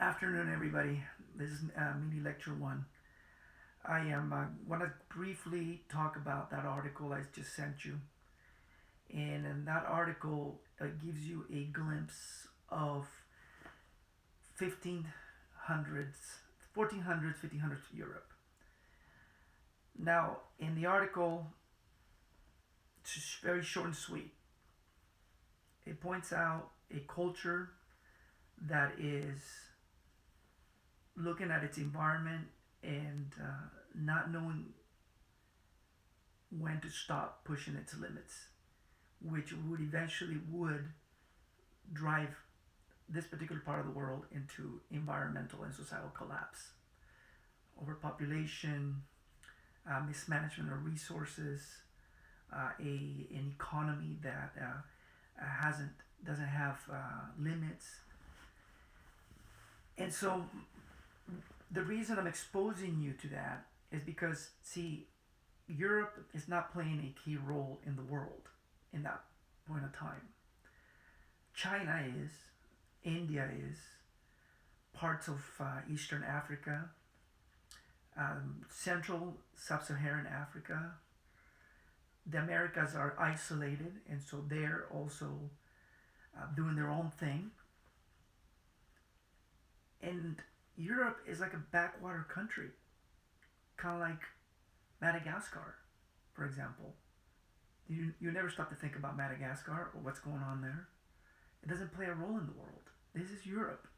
Afternoon, everybody. This is mini lecture one. I am want to briefly talk about that article I just sent you, and in that article gives you a glimpse of 1500s, 1400s, 1500s Europe. Now, in the article, it's very short and sweet. It points out a culture that is looking at its environment and not knowing when to stop pushing its limits, which would eventually would drive this particular part of the world into environmental and societal collapse. Overpopulation, mismanagement of resources, an economy that hasn't doesn't have limits, and so the reason I'm exposing you to that is because, see, Europe is not playing a key role in the world in that point of time. China is, India is, parts of Eastern Africa, Central Sub-Saharan Africa. The Americas are isolated, and so they're also doing their own thing. And Europe is like a backwater country, kind of like Madagascar, for example. You never stop to think about Madagascar or what's going on there. It doesn't play a role in the world. This is Europe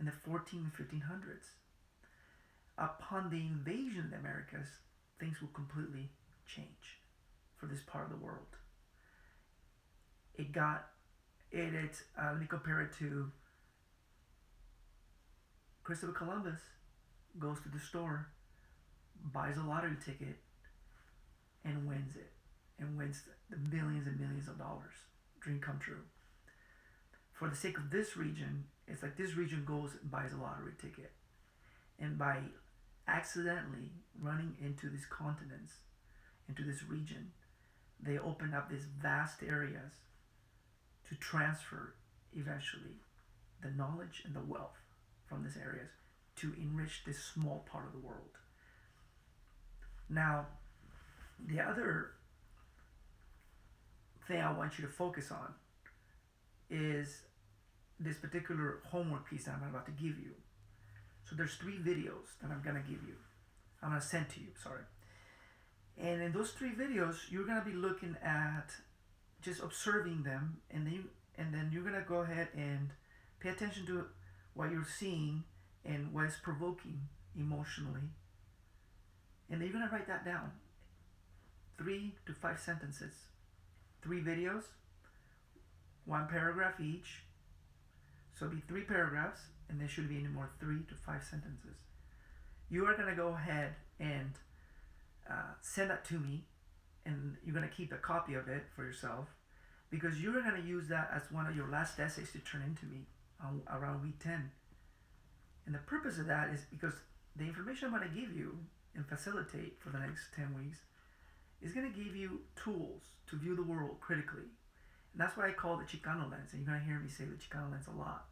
in the 14 and 1500s. Upon the invasion of the Americas, things will completely change for this part of the world. Let me compare it to Christopher Columbus goes to the store, buys a lottery ticket, and wins it. And wins the millions and millions of dollars. Dream come true. For the sake of this region, it's like this region goes and buys a lottery ticket. And by accidentally running into these continents, into this region, they open up these vast areas to transfer eventually the knowledge and the wealth from these areas to enrich this small part of the world. Now, the other thing I want you to focus on is this particular homework piece that I'm about to give you. So there's 3 videos that I'm going to give you. I'm going to send to you, sorry. And in those 3 videos, you're going to be looking at just observing them, and then you're going to go ahead and pay attention to what you're seeing and what is provoking emotionally. And then you're going to write that down. 3 to 5 sentences. 3 videos, 1 paragraph each. So it'll be 3 paragraphs, and there should be any more 3 to 5 sentences. You are going to go ahead and send that to me, and you're going to keep a copy of it for yourself, because you're going to use that as one of your last essays to turn into me around week 10. And the purpose of that is because the information I'm going to give you and facilitate for the next 10 weeks is going to give you tools to view the world critically. And that's why I call it the Chicano lens. And you're going to hear me say the Chicano lens a lot.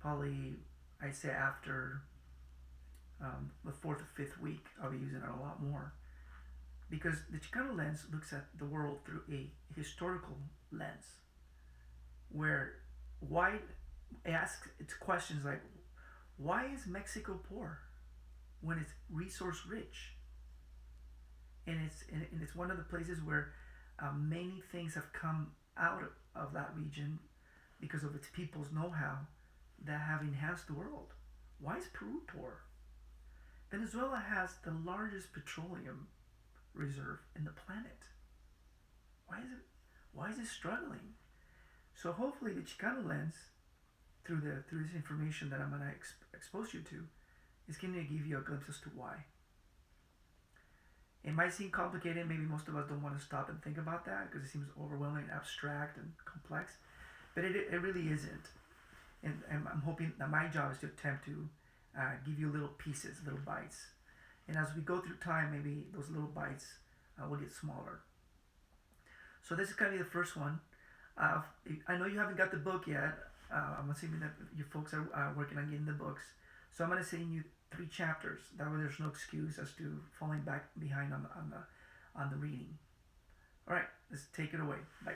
Probably, I'd say after the 4th or 5th week, I'll be using it a lot more. Because the Chicano lens looks at the world through a historical lens, where it asks its questions like, why is Mexico poor when it's resource rich? And it's one of the places where many things have come out of that region because of its people's know-how that have enhanced the world. Why is Peru poor? Venezuela has the largest petroleum reserve in the planet. Why is it struggling? So hopefully the Chicano lens, through this information that I'm going to expose you to, is going to give you a glimpse as to why. It might seem complicated. Maybe most of us don't want to stop and think about that because it seems overwhelming, abstract, and complex. But it really isn't. And I'm hoping that my job is to attempt to give you little pieces, little bites. And as we go through time, maybe those little bites will get smaller. So this is going to be the first one. I know you haven't got the book yet. I'm assuming that you folks are working on getting the books. So I'm going to send you 3 chapters. That way there's no excuse as to falling back behind on the reading. All right, let's take it away. Bye.